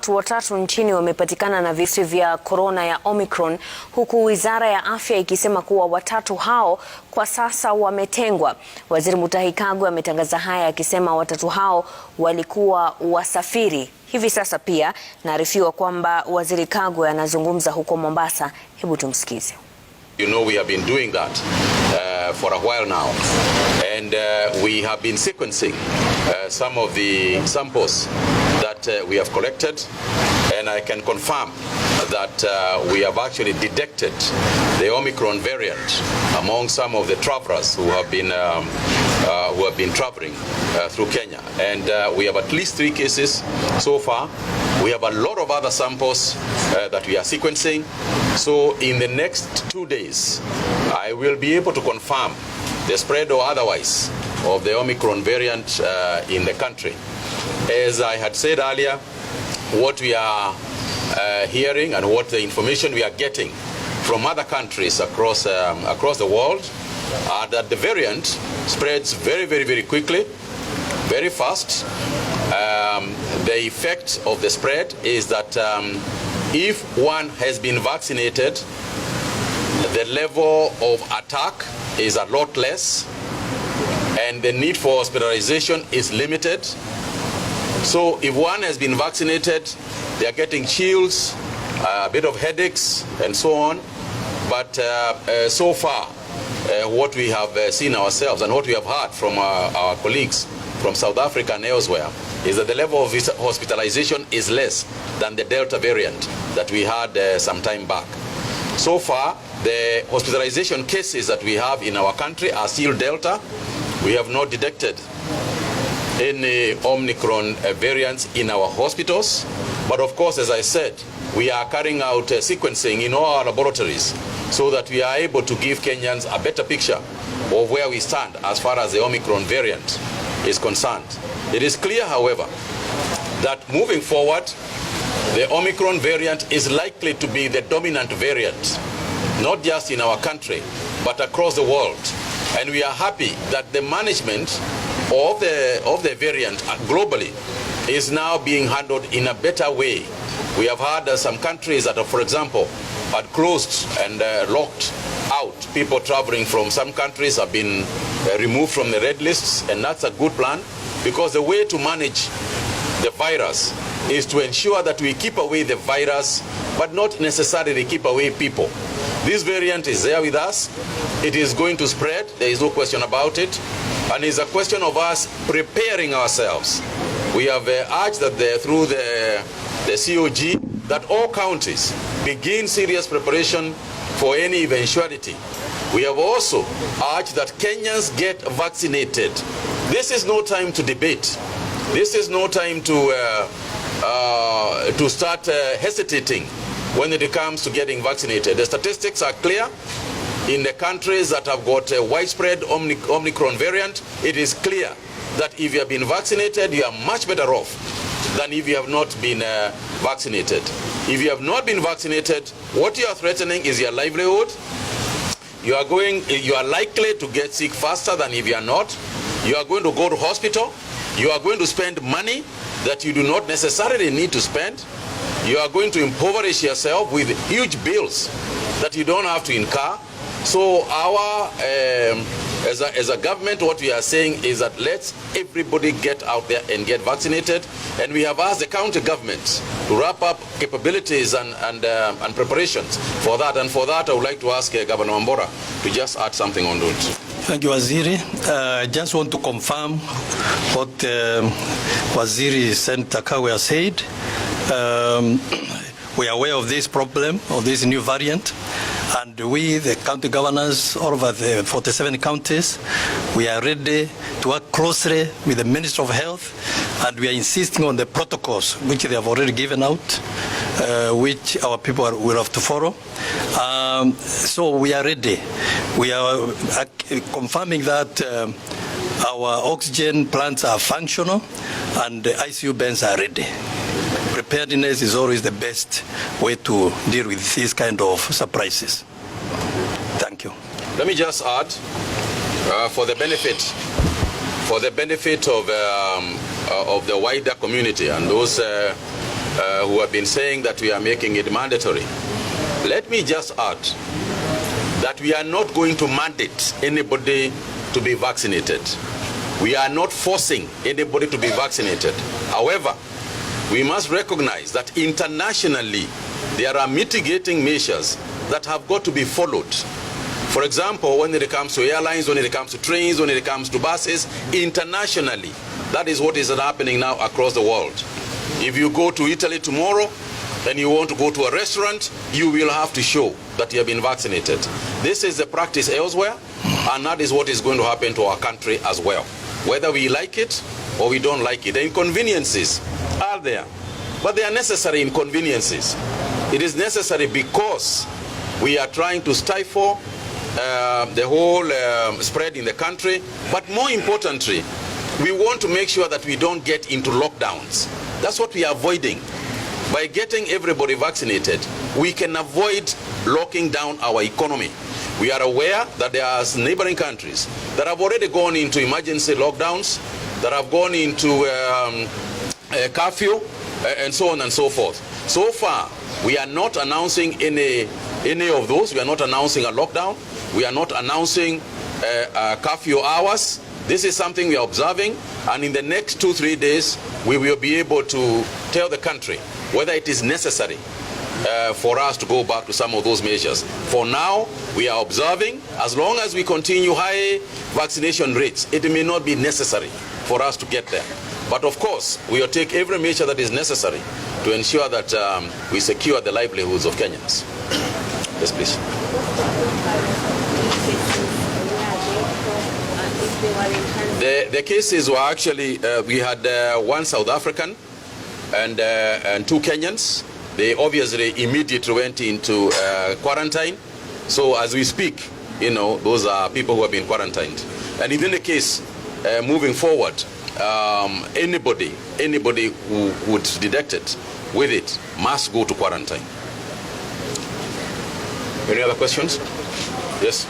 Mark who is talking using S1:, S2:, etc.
S1: Watu watatu nchini wamepatikana na virusi vya korona ya Omicron, huku Wizara ya Afya ikisema kuwa watatu hao kwa sasa wametengwa. Waziri Mutahi Kagwe ametangaza haya akisema watatu hao walikuwa wasafiri. Hivi sasa pia naarifiwa kwamba Waziri Kagwe anazungumza huko Mombasa. Hebu tumsikize.
S2: You know, we have been doing that for a while now, and we have been sequencing some of the samples that we have collected, and I can confirm that we have actually detected the Omicron variant among some of the travelers who have been traveling through Kenya, and we have at least 3 cases so far. We have a lot of other samples that we are sequencing. So in the next 2 days, I will be able to confirm the spread or otherwise of the Omicron variant in the country. As I had said earlier, what we are hearing and what the information we are getting from other countries across the world are that the variant spreads very quickly, very fast. The effect of the spread is that if one has been vaccinated, the level of attack is a lot less and the need for hospitalization is limited. So if one has been vaccinated, they are getting chills, a bit of headaches and so on. But so far, what we have seen ourselves and what we have heard from our colleagues from South Africa and elsewhere is that the level of hospitalization is less than the Delta variant that we had some time back. So far, the hospitalization cases that we have in our country are still Delta. We have not detected any Omicron variants in our hospitals. But of course, as I said, we are carrying out sequencing in all our laboratories so that we are able to give Kenyans a better picture of where we stand as far as the Omicron variant is concerned. It is clear, however, that moving forward, the Omicron variant is likely to be the dominant variant, not just in our country, but across the world. And we are happy that the management of the variant globally is now being handled in a better way. We have had some countries that, for example, had closed and locked out. People traveling from some countries have been removed from the red lists, and that's a good plan, because the way to manage the virus is to ensure that we keep away the virus, but not necessarily keep away people. This variant is there with us. It is going to spread. There is no question about it. And it's a question of us preparing ourselves. We have urged that through the COG that all counties begin serious preparation for any eventuality. We have also urged that Kenyans get vaccinated. This is no time to debate. This is no time to start hesitating when it comes to getting vaccinated. The statistics are clear. In the countries that have got a widespread Omicron variant, it is clear that if you have been vaccinated, you are much better off than if you have not been vaccinated. If you have not been vaccinated, what you are threatening is your livelihood. You are likely to get sick faster than if you are not. You are going to go to hospital. You are going to spend money that you do not necessarily need to spend. You are going to impoverish yourself with huge bills that you don't have to incur. So as a government, what we are saying is that let's everybody get out there and get vaccinated. And we have asked the county government to wrap up capabilities and preparations for that. And for that, I would like to ask Governor Wambora to just add something on that.
S3: Thank you, Waziri. I just want to confirm what Waziri Senator Kagwe has said. We are aware of this problem, of this new variant, and we, the county governors, all over the 47 counties, we are ready to work closely with the Ministry of Health, and we are insisting on the protocols which they have already given out, which our people will have to follow. So we are ready. We are confirming that our oxygen plants are functional and the ICU beds are ready. Preparedness is always the best way to deal with these kind of surprises. Thank you.
S2: Let me just add, for the benefit of the wider community and those who have been saying that we are making it mandatory. Let me just add that we are not going to mandate anybody to be vaccinated. We are not forcing anybody to be vaccinated. However, we must recognize that internationally there are mitigating measures that have got to be followed. For example, when it comes to airlines, when it comes to trains, when it comes to buses, internationally, that is what is happening now across the world. If you go to Italy tomorrow and you want to go to a restaurant, you will have to show that you have been vaccinated. This is the practice elsewhere, and that is what is going to happen to our country as well. Whether we like it or we don't like it. The inconveniences are there, but they are necessary inconveniences. It is necessary because we are trying to stifle the whole spread in the country, but more importantly, we want to make sure that we don't get into lockdowns. That's what we are avoiding. By getting everybody vaccinated, we can avoid locking down our economy. We are aware that there are neighboring countries that have already gone into emergency lockdowns, that have gone into curfew, and so on and so forth. So far, we are not announcing any of those. We are not announcing a lockdown. We are not announcing curfew hours. This is something we are observing, and in the next 2-3 days, we will be able to tell the country whether it is necessary for us to go back to some of those measures. For now, we are observing. As long as we continue high vaccination rates, it may not be necessary for us to get there. But of course, we will take every measure that is necessary to ensure that we secure the livelihoods of Kenyans. Yes, please. The cases were actually, we had one South African and 2 Kenyans. They obviously immediately went into quarantine. So as we speak, those are people who have been quarantined. And in any case, moving forward, anybody who would be detected with it must go to quarantine. Any other questions? Yes.